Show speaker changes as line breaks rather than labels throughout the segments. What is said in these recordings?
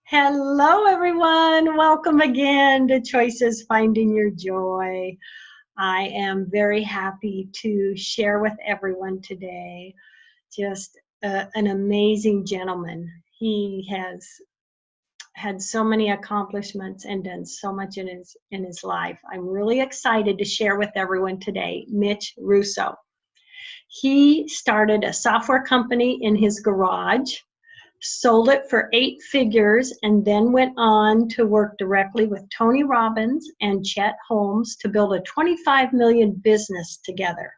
Hello, everyone. Welcome again to Choices Finding Your Joy. I am very happy to share with everyone today just an amazing gentleman. He has had so many accomplishments and done so much in his life. I'm really excited to share with everyone today, Mitch Russo. He started a software company in his garage, sold it for 8 figures, and then went on to work directly with Tony Robbins and Chet Holmes to build a 25 million business together.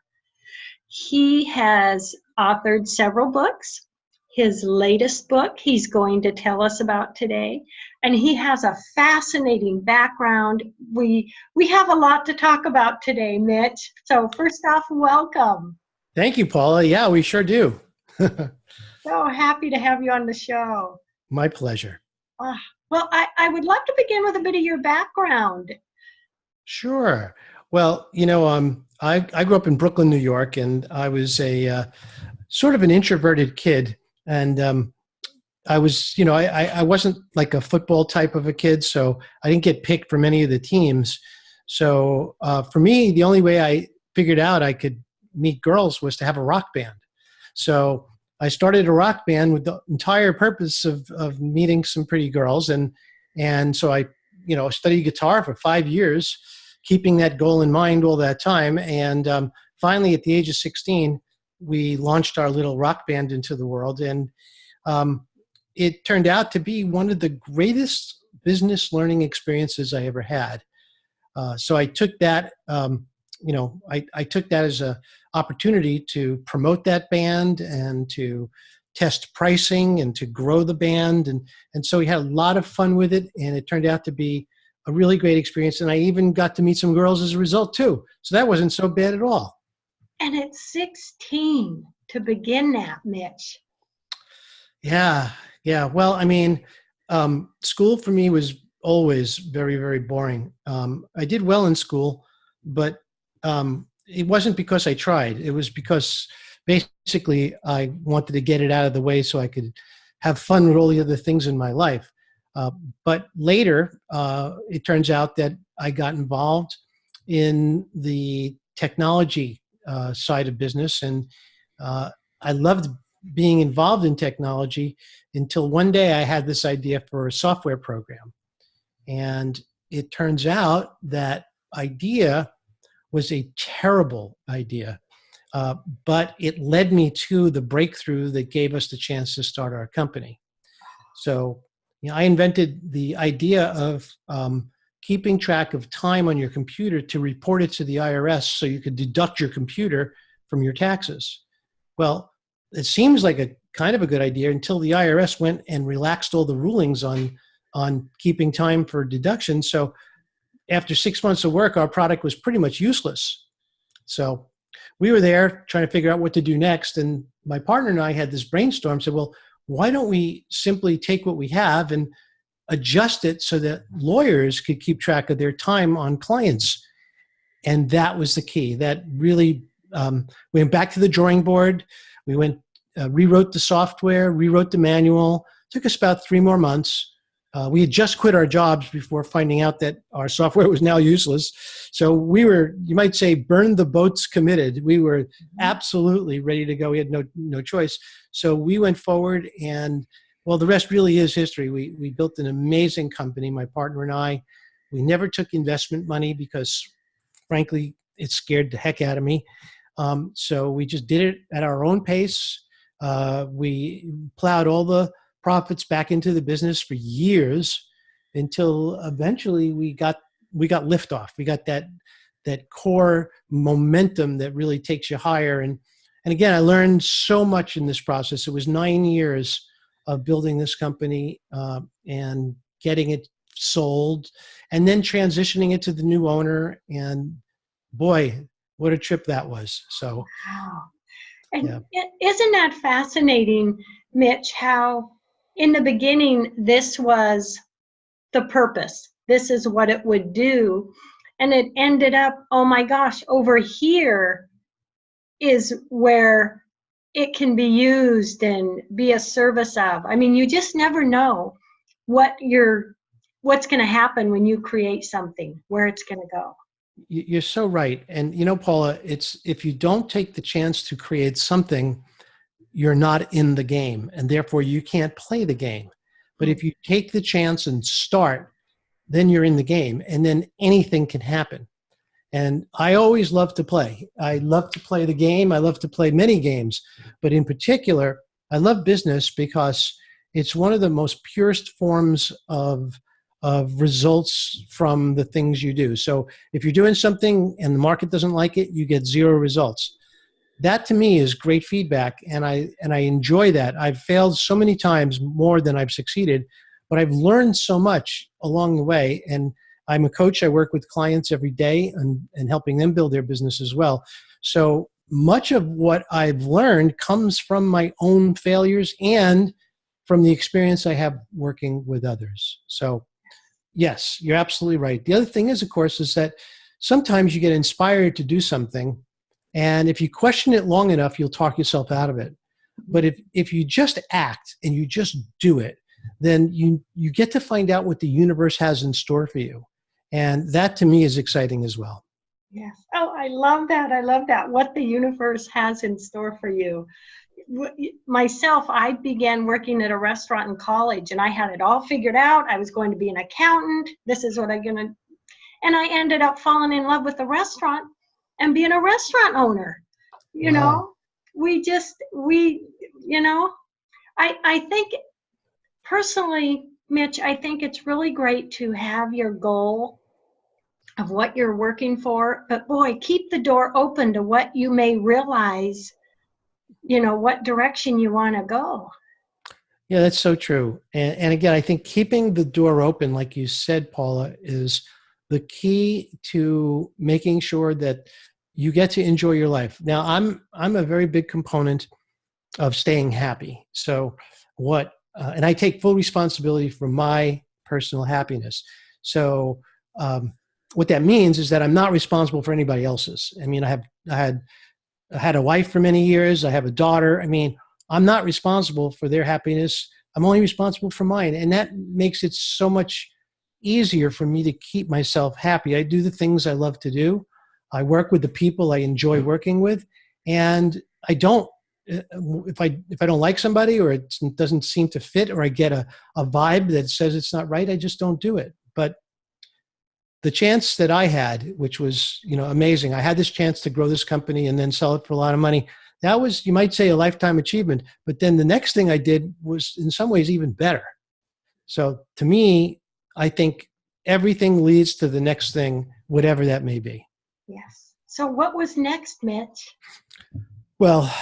He has authored several books. His latest book he's going to tell us about today, and he has a fascinating background. We have a lot to talk about today, Mitch. So first off, welcome.
Thank you, Paula. Yeah, we sure do.
So happy to have you on the show.
My pleasure.
Ah, well, I would love to begin with a bit of your background.
Sure. Well, I grew up in Brooklyn, New York, and I was a sort of an introverted kid. And I was, I wasn't like a football type of a kid, so I didn't get picked for many of the teams. So for me, the only way I figured out I could meet girls was to have a rock band. So I started a rock band with the entire purpose of meeting some pretty girls, and so I studied guitar for 5 years, keeping that goal in mind all that time. And finally, at the age of 16, we launched our little rock band into the world, and it turned out to be one of the greatest business learning experiences I ever had. So I took that. I took that as a opportunity to promote that band and to test pricing and to grow the band. And so we had a lot of fun with it, and it turned out to be a really great experience. And I even got to meet some girls as a result too. So that wasn't so bad at all.
And at 16 to begin that, Mitch.
Yeah. Yeah. Well, school for me was always very, very boring. I did well in school, but it wasn't because I tried. It was because basically I wanted to get it out of the way so I could have fun with all the other things in my life. But later, it turns out that I got involved in the technology side of business, and I loved being involved in technology until one day I had this idea for a software program. And it turns out that idea was a terrible idea, but it led me to the breakthrough that gave us the chance to start our company. So, I invented the idea of keeping track of time on your computer to report it to the IRS so you could deduct your computer from your taxes. Well, it seems like a kind of a good idea until the IRS went and relaxed all the rulings on keeping time for deduction. So after 6 months of work, our product was pretty much useless. So we were there trying to figure out what to do next. And my partner and I had this brainstorm, said, well, why don't we simply take what we have and adjust it so that lawyers could keep track of their time on clients? And that was the key. That really, we went back to the drawing board. We rewrote the software, rewrote the manual. It took us about 3 more months. We had just quit our jobs before finding out that our software was now useless. So we were, you might say, burn the boats committed. We were absolutely ready to go. We had no choice. So we went forward, and well, the rest really is history. We built an amazing company, my partner and I. We never took investment money because, frankly, it scared the heck out of me. So we just did it at our own pace. We plowed all the profits back into the business for years until eventually we got liftoff. We got that core momentum that really takes you higher. And again, I learned so much in this process. It was 9 years of building this company and getting it sold, and then transitioning it to the new owner. And boy, what a trip that was. So,
Wow. And
yeah.
isn't that fascinating, Mitch, how in the beginning this was the purpose. This is what it would do. And it ended up, oh my gosh, over here is where it can be used and be a service of. I mean, you just never know what's going to happen when you create something, where it's going to go.
You're so right. And Paula, it's if you don't take the chance to create something, you're not in the game, and therefore you can't play the game. But if you take the chance and start, then you're in the game, and then anything can happen. And I always love to play. I love to play the game. I love to play many games, but in particular, I love business because it's one of the most purest forms of results from the things you do. So if you're doing something and the market doesn't like it, you get zero results. That to me is great feedback, and I enjoy that. I've failed so many times more than I've succeeded, but I've learned so much along the way. And I'm a coach. I work with clients every day and helping them build their business as well. So much of what I've learned comes from my own failures and from the experience I have working with others. So yes, you're absolutely right. The other thing is, of course, is that sometimes you get inspired to do something, and if you question it long enough, you'll talk yourself out of it. But if you just act and you just do it, then you get to find out what the universe has in store for you. And that to me is exciting as well.
Yes. Oh, I love that. I love that. What the universe has in store for you. Myself, I began working at a restaurant in college, and I had it all figured out. I was going to be an accountant. This is what I'm going to, and I ended up falling in love with the restaurant and being a restaurant owner. You
Wow.
know, I think personally, Mitch, I think it's really great to have your goal of what you're working for, but boy, keep the door open to what you may realize, what direction you want to go.
Yeah, that's so true. And again, I think keeping the door open, like you said, Paula, is the key to making sure that you get to enjoy your life. Now, I'm a very big component of staying happy. So and I take full responsibility for my personal happiness. So what that means is that I'm not responsible for anybody else's. I mean, I had a wife for many years. I have a daughter. I mean, I'm not responsible for their happiness. I'm only responsible for mine. And that makes it so much easier for me to keep myself happy. I do the things I love to do. I work with the people I enjoy working with. And I don't, if I don't like somebody or it doesn't seem to fit or I get a vibe that says it's not right, I just don't do it. But the chance that I had, which was, amazing. I had this chance to grow this company and then sell it for a lot of money. That was, you might say, a lifetime achievement. But then the next thing I did was in some ways even better. So to me, I think everything leads to the next thing, whatever that may be.
Yes. So what was next, Mitch?
Well,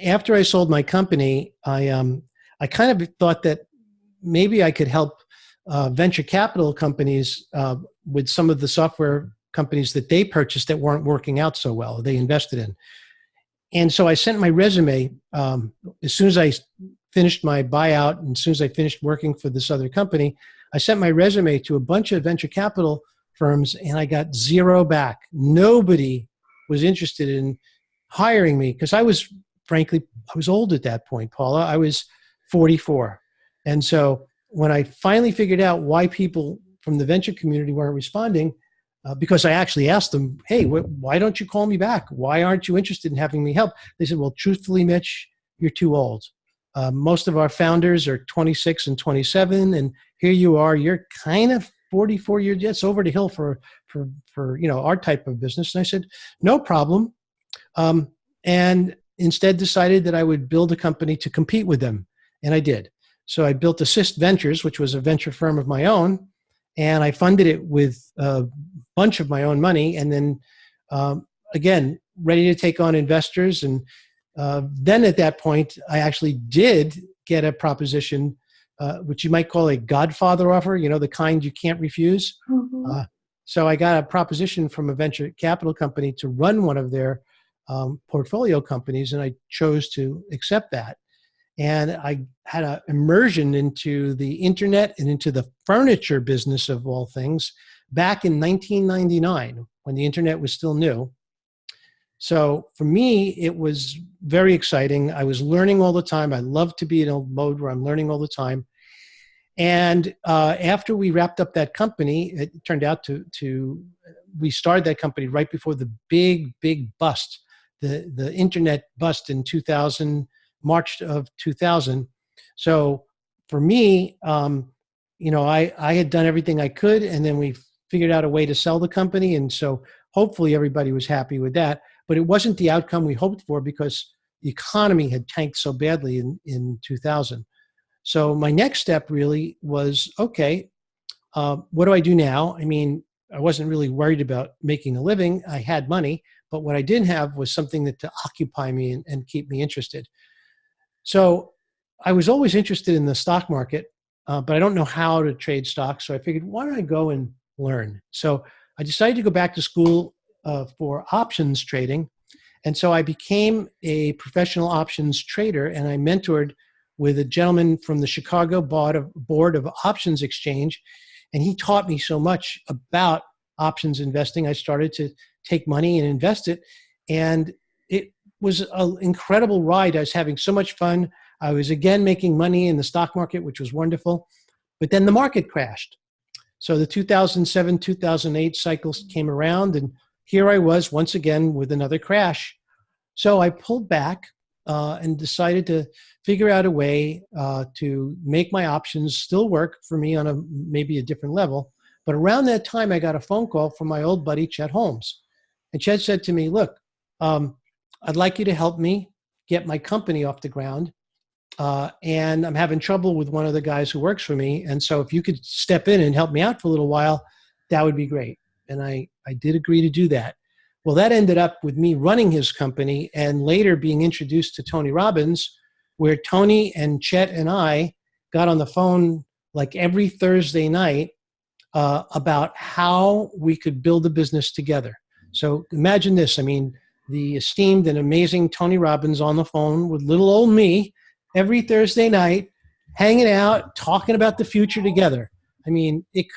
after I sold my company, I kind of thought that maybe I could help venture capital companies with some of the software companies that they purchased that weren't working out so well, they invested in. And so I sent my resume as soon as I finished my buyout and as soon as I finished working for this other company, I sent my resume to a bunch of venture capital firms and I got zero back. Nobody was interested in hiring me because I was old at that point, Paula. I was 44. And so when I finally figured out why people from the venture community weren't responding, because I actually asked them, hey, why don't you call me back? Why aren't you interested in having me help? They said, well, truthfully, Mitch, you're too old. Most of our founders are 26 and 27, and here you are, you're kind of 44 years, it's over the hill for our type of business. And I said, no problem. And instead decided that I would build a company to compete with them. And I did. So I built Assist Ventures, which was a venture firm of my own. And I funded it with a bunch of my own money. And then, again, ready to take on investors. And then at that point, I actually did get a proposition, which you might call a Godfather offer, the kind you can't refuse.
Mm-hmm.
So I got a proposition from a venture capital company to run one of their portfolio companies, and I chose to accept that. And I had an immersion into the internet and into the furniture business of all things back in 1999 when the internet was still new. So for me, it was very exciting. I was learning all the time. I love to be in a mode where I'm learning all the time. And after we wrapped up that company, it turned out we started that company right before the big bust, the internet bust in 2000, March of 2000. So for me, I had done everything I could, and then we figured out a way to sell the company. And so hopefully everybody was happy with that. But it wasn't the outcome we hoped for because the economy had tanked so badly in 2000. So my next step really was, okay, what do I do now? I mean, I wasn't really worried about making a living. I had money, but what I didn't have was something to occupy me and keep me interested. So I was always interested in the stock market, but I don't know how to trade stocks. So I figured, why don't I go and learn? So I decided to go back to school for options trading. And so I became a professional options trader, and I mentored with a gentleman from the Chicago Board of Options Exchange. And he taught me so much about options investing. I started to take money and invest it. And it was an incredible ride. I was having so much fun. I was again making money in the stock market, which was wonderful. But then the market crashed. So the 2007, 2008 cycles came around, and here I was once again with another crash. So I pulled back and decided to figure out a way to make my options still work for me on maybe a different level. But around that time, I got a phone call from my old buddy, Chet Holmes. And Chet said to me, look, I'd like you to help me get my company off the ground. And I'm having trouble with one of the guys who works for me. And so if you could step in and help me out for a little while, that would be great. And I did agree to do that. Well, that ended up with me running his company and later being introduced to Tony Robbins, where Tony and Chet and I got on the phone like every Thursday night about how we could build a business together. So imagine this. I mean, the esteemed and amazing Tony Robbins on the phone with little old me every Thursday night, hanging out, talking about the future together. I mean, it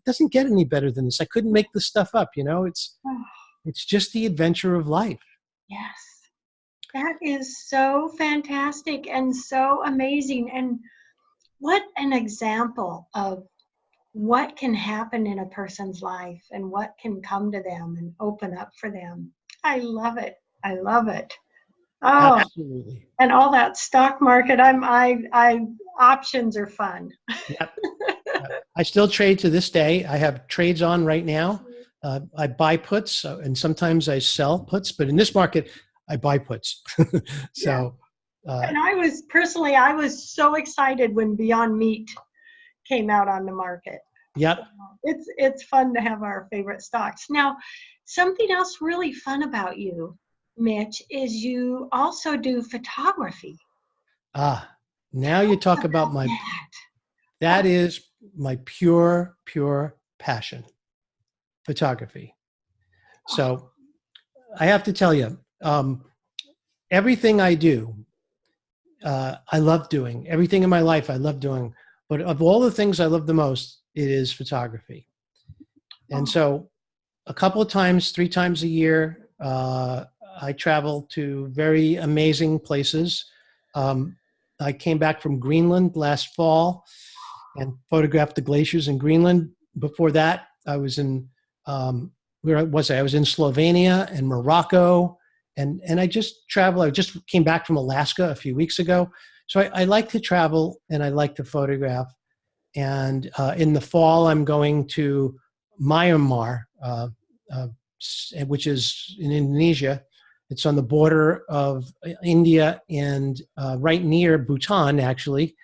doesn't get any better than this. I couldn't make this stuff up, It's just the adventure of life.
Yes. That is so fantastic and so amazing. And what an example of what can happen in a person's life and what can come to them and open up for them. I love it. I love it. Oh,
absolutely.
And all that stock market. Options are fun.
Yep. I still trade to this day. I have trades on right now. I buy puts and sometimes I sell puts, but in this market, I buy puts. So,
and I was so excited when Beyond Meat came out on the market.
Yep.
So it's fun to have our favorite stocks. Now, something else really fun about you, Mitch, is you also do photography.
Now you talk about that is my pure passion, photography. So I have to tell you, everything I do, I love doing. Everything in my life I love doing. But of all the things I love the most, it is photography. And so a couple of times, 3 times a year, I travel to very amazing places. I came back from Greenland last fall and photographed the glaciers in Greenland. Before that, I was in, where was I? I was in Slovenia and Morocco. And I just travel. I just came back from Alaska a few weeks ago. So I like to travel and I like to photograph. And in the fall, I'm going to Myanmar, which is in Indonesia. It's on the border of India and right near Bhutan, actually.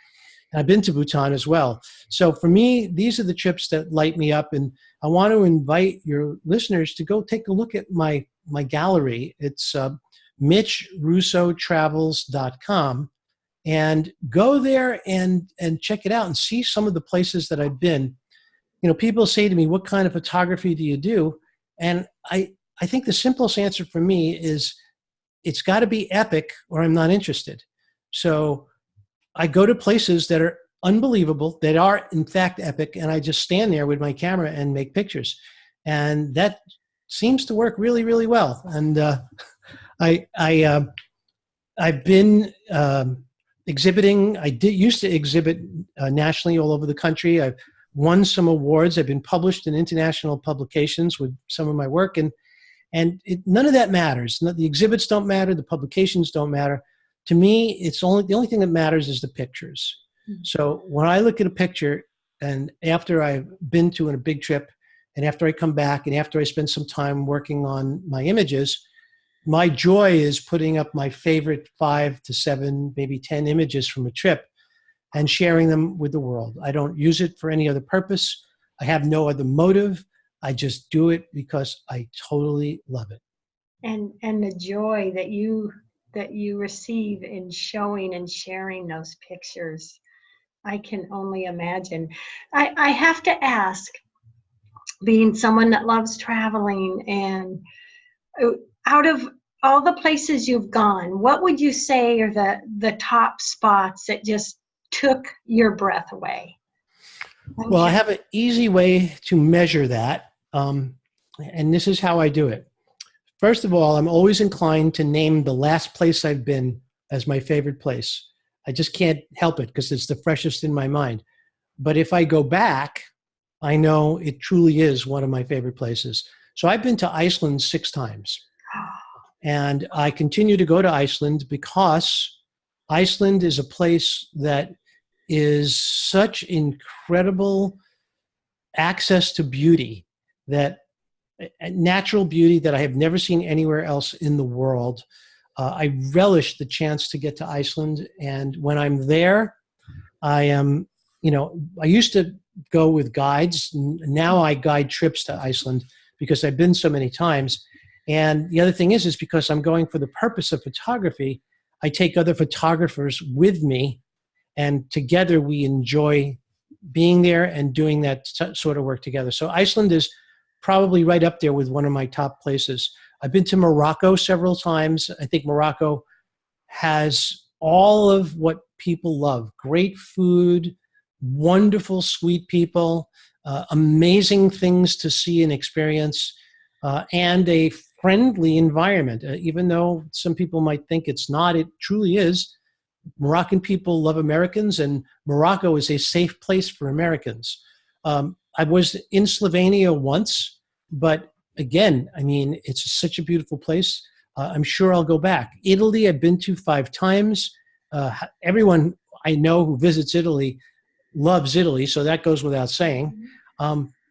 And I've been to Bhutan as well. So for me, these are the trips that light me up. And I want to invite your listeners to go take a look at my gallery. It's MitchRussoTravels.com. And go there and check it out and see some of the places that I've been. People say to me, what kind of photography do you do? And I think the simplest answer for me is it's got to be epic or I'm not interested. So I go to places that are unbelievable, that are in fact epic, and I just stand there with my camera and make pictures. And that seems to work really, really well. And I've been exhibiting. I used to exhibit nationally all over the country. I've won some awards. I've been published in international publications with some of my work, and none of that matters. The exhibits don't matter. The publications don't matter. To me, the only thing that matters is the pictures. So when I look at a picture, and after I've been to a big trip, and after I come back, and after I spend some time working on my images, my joy is putting up my favorite 5 to 7, maybe 10 images from a trip and sharing them with the world. I don't use it for any other purpose. I have no other motive. I just do it because I totally love it.
And the joy that you receive in showing and sharing those pictures, I can only imagine. I have to ask, being someone that loves traveling, and out of all the places you've gone, what would you say are the top spots that just took your breath away?
Well, I have an easy way to measure that, and this is how I do it. First of all, I'm always inclined to name the last place I've been as my favorite place. I just can't help it because it's the freshest in my mind. But if I go back, I know it truly is one of my favorite places. So I've been to Iceland 6 times. And I continue to go to Iceland because Iceland is a place that is such incredible access to beauty, that natural beauty that I have never seen anywhere else in the world. I relish the chance to get to Iceland. And when I'm there, I used to go with guides. Now I guide trips to Iceland because I've been so many times. And the other thing is because I'm going for the purpose of photography, I take other photographers with me, and together we enjoy being there and doing that sort of work together. So Iceland is probably right up there with one of my top places. I've been to Morocco several times. I think Morocco has all of what people love: great food, wonderful, sweet people, amazing things to see and experience, and a friendly environment. Even though some people might think it's not, it truly is. Moroccan people love Americans, and Morocco is a safe place for Americans. I was in Slovenia once, but again, I mean, it's such a beautiful place. I'm sure I'll go back. Italy, I've been to 5 times. Everyone I know who visits Italy loves Italy, so that goes without saying.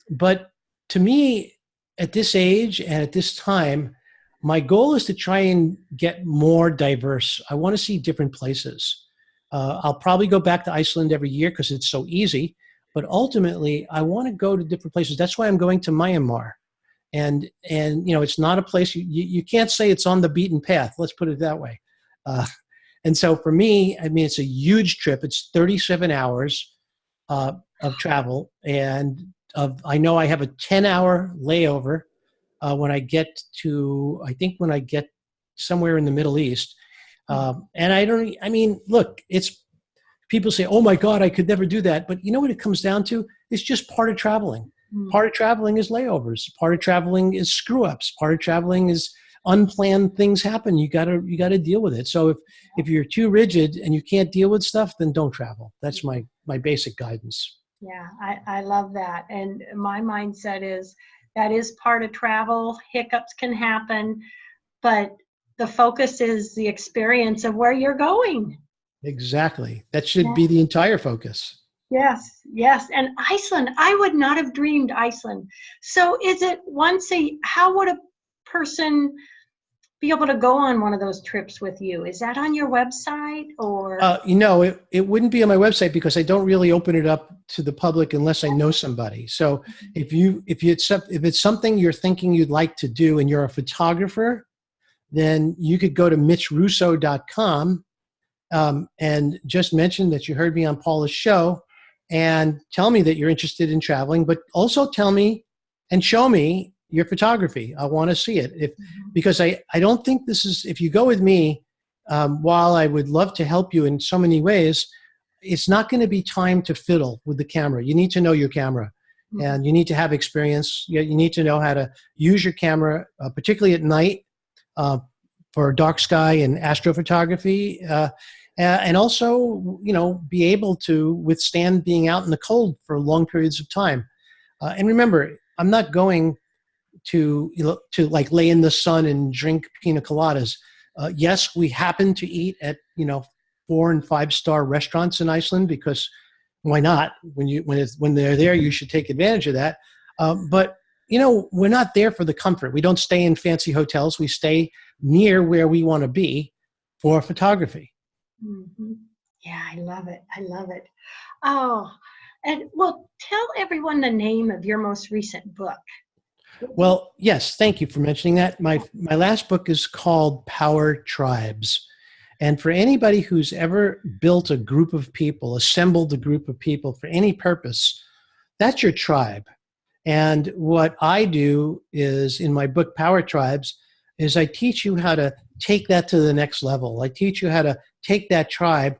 But to me, at this age and at this time, my goal is to try and get more diverse. I want to see different places. I'll probably go back to Iceland every year because it's so easy, but ultimately I want to go to different places. That's why I'm going to Myanmar. And it's not a place, you can't say it's on the beaten path. Let's put it that way. And so for me, I mean, it's a huge trip. It's 37 hours of travel. And I know I have a 10-hour layover when I get somewhere in the Middle East. And look, people say, oh my God, I could never do that. But you know what it comes down to? It's just part of traveling. Part of traveling is layovers. Part of traveling is screw ups. Part of traveling is unplanned things happen. You gotta deal with it. So if you're too rigid and you can't deal with stuff, then don't travel. That's my basic guidance.
Yeah, I love that. And my mindset is that is part of travel. Hiccups can happen, but the focus is the experience of where you're going.
Exactly. That should be the entire focus.
Yes, yes. And Iceland, I would not have dreamed Iceland. So is it how would a person be able to go on one of those trips with you? Is that on your website or?
It wouldn't be on my website because I don't really open it up to the public unless I know somebody. So if it's something you're thinking you'd like to do and you're a photographer, then you could go to mitchrusso.com and just mention that you heard me on Paula's show and tell me that you're interested in traveling, but also tell me and show me your photography. I want to see it. Because I don't think this is, if you go with me, while I would love to help you in so many ways, it's not going to be time to fiddle with the camera. You need to know your camera and you need to have experience. You need to know how to use your camera, particularly at night, for dark sky and astrophotography. and also, be able to withstand being out in the cold for long periods of time. And remember, I'm not going to like lay in the sun and drink pina coladas. Yes, we happen to eat at 4 and 5 star restaurants in Iceland, because why not? When they're there, you should take advantage of that. But we're not there for the comfort. We don't stay in fancy hotels. We stay near where we want to be for photography.
Mm-hmm. Yeah, I love it. I love it. Oh, and well, tell everyone the name of your most recent book.
Well, yes, thank you for mentioning that. My last book is called Power Tribes. And for anybody who's ever built a group of people, assembled a group of people for any purpose, that's your tribe. And what I do is, in my book, Power Tribes, is I teach you how to take that to the next level. I teach you how to take that tribe,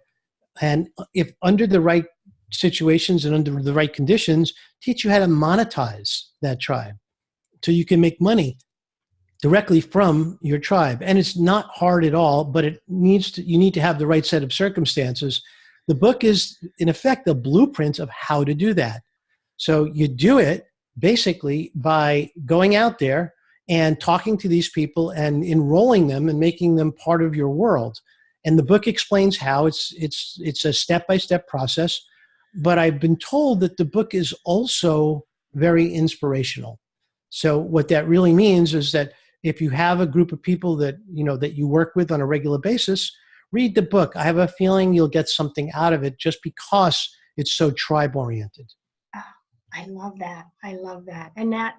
and if under the right situations and under the right conditions, teach you how to monetize that tribe so you can make money directly from your tribe. And it's not hard at all, but you need to have the right set of circumstances. The book is, in effect, a blueprint of how to do that. So you do it basically by going out there and talking to these people and enrolling them and making them part of your world. And the book explains how. It's a step-by-step process. But I've been told that the book is also very inspirational. So what that really means is that if you have a group of people that you work with on a regular basis, read the book. I have a feeling you'll get something out of it just because it's so tribe-oriented.
I love that. I love that. And that,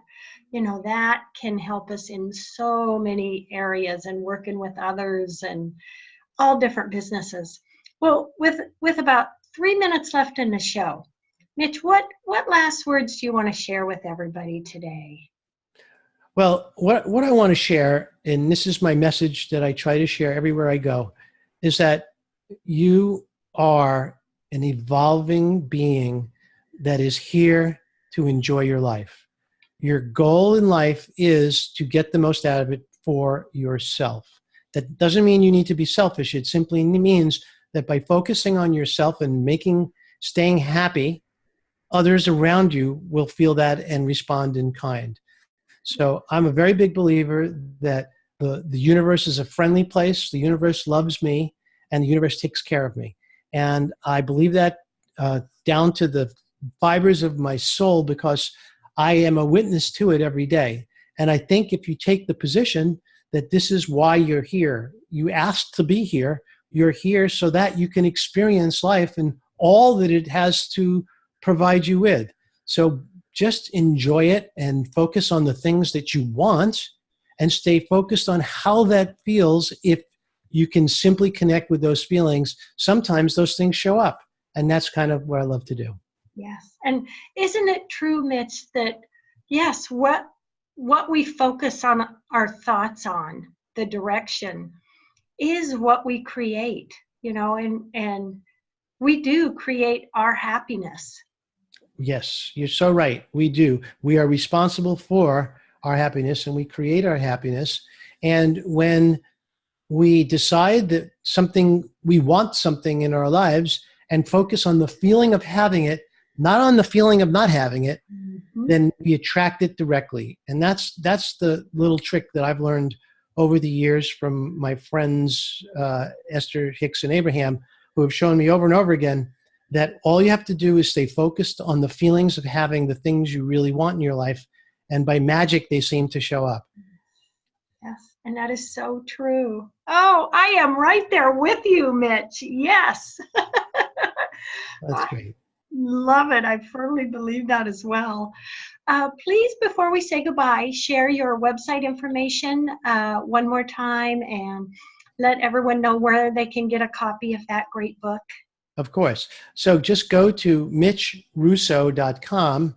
that can help us in so many areas, and working with others and all different businesses. Well, with about 3 minutes left in the show, Mitch, what last words do you want to share with everybody today?
Well, what I want to share, and this is my message that I try to share everywhere I go, is that you are an evolving being that is here to enjoy your life. Your goal in life is to get the most out of it for yourself. That doesn't mean you need to be selfish. It simply means that by focusing on yourself and staying happy, others around you will feel that and respond in kind. So I'm a very big believer that the universe is a friendly place. The universe loves me, and the universe takes care of me. And I believe that down to the fibers of my soul, because I am a witness to it every day. And I think if you take the position that this is why you're here, you asked to be here, you're here so that you can experience life and all that it has to provide you with. So just enjoy it and focus on the things that you want, and stay focused on how that feels. If you can simply connect with those feelings, sometimes those things show up. And that's kind of what I love to do.
Yes. And isn't it true, Mitch, that yes, what we focus on, our thoughts on, the direction, is what we create, and we do create our happiness.
Yes, you're so right. We do. We are responsible for our happiness, and we create our happiness. And when we decide that we want something in our lives, and focus on the feeling of having it, not on the feeling of not having it, then we attract it directly. And that's the little trick that I've learned over the years from my friends, Esther, Hicks, and Abraham, who have shown me over and over again that all you have to do is stay focused on the feelings of having the things you really want in your life, and by magic, they seem to show up.
Yes, and that is so true. Oh, I am right there with you, Mitch. Yes.
That's great.
Love it. I firmly believe that as well. Please, before we say goodbye, share your website information one more time, and let everyone know where they can get a copy of that great book.
Of course. So just go to mitchrusso.com.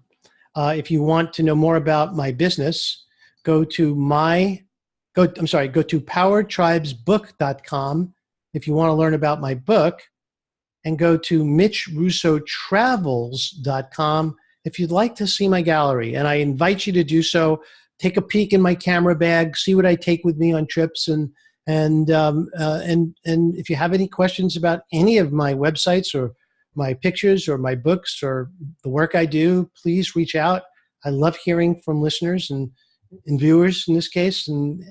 If you want to know more about my business, go to powertribesbook.com if you want to learn about my book, and go to mitchrussotravels.com if you'd like to see my gallery. And I invite you to do so. Take a peek in my camera bag, see what I take with me on trips, and And if you have any questions about any of my websites or my pictures or my books or the work I do, please reach out. I love hearing from listeners and viewers in this case, and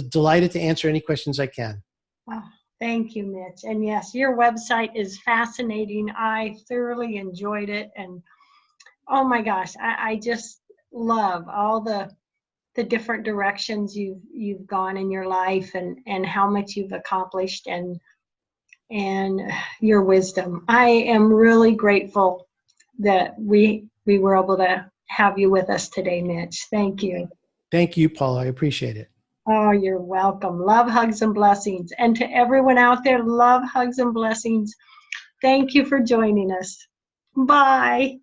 delighted to answer any questions I can.
Oh, thank you, Mitch. And yes, your website is fascinating. I thoroughly enjoyed it. And oh my gosh, I just love all the different directions you've gone in your life, and how much you've accomplished, and your wisdom. I am really grateful that we were able to have you with us today, Mitch. Thank you.
Thank you, Paula. I appreciate it.
Oh, you're welcome. Love, hugs, and blessings. And to everyone out there, love, hugs, and blessings. Thank you for joining us. Bye.